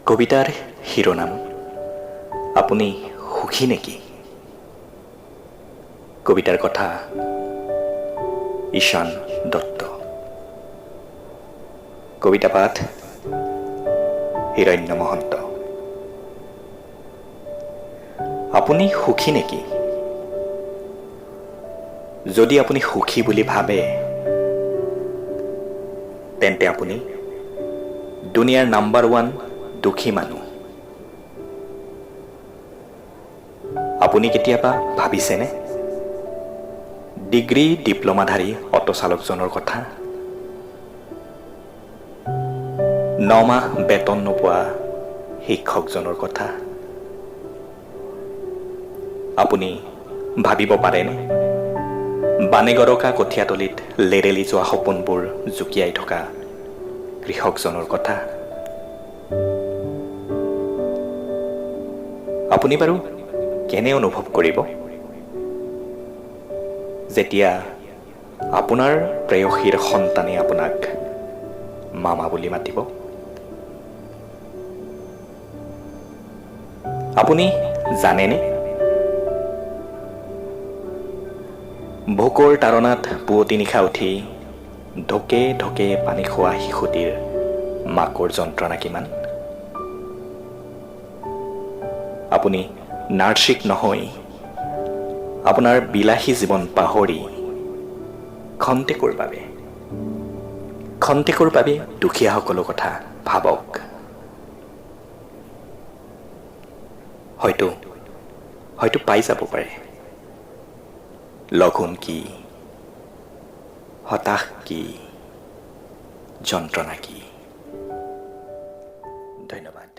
কবিতাৰ শিৰোনাম আপুনি সুখী নেকি? কবিতাৰ কথা ঈশান দত্ত। কবিতা পাঠ হিৰণ্য মহন্ত। আপুনি সুখী নেকি? যদি আপুনি সুখী বুলি ভাবে তেন্তে আপুনি দুনিয়াৰ নাম্বাৰ 1 দুখী মানুহ। আপুনি কেতিয়াবা ভাবিছেনে ডিগ্ৰী ডিপ্ল'মাধাৰী অটো চালকজনৰ কথা? 9 মাহ বেতন নোপোৱা শিক্ষকজনৰ কথা? আপুনি ভাবিব পাৰেনে বানেগৰকা কঠীয়াতলিত লেৰেলি যোৱা সপোনবোৰ জুকিয়াই থকা কৃষকজনৰ কথা? আপুনি বাৰু কেনে অনুভৱ কৰিব যেতিয়া আপোনাৰ প্ৰেয়সীৰ সন্তানে আপোনাক মামা বুলি মাতিব? আপুনি জানেনে ভোকৰ তাৰণাত পুৱতি নিশা উঠি ঢোকে ঢোকে পানী খোৱা শিশুটিৰ মাকৰ যন্ত্ৰণা কিমান? আপুনি নাৰ্ছিক নহৈ আপোনাৰ বিলাসী জীৱন পাহৰি খন্তেকৰ বাবে দুখীয়া সকলো কথা ভাবক। হয়তো পাই যাব পাৰে লঘোণ কি, হতাশ কি, যন্ত্ৰণা কি। ধন্যবাদ।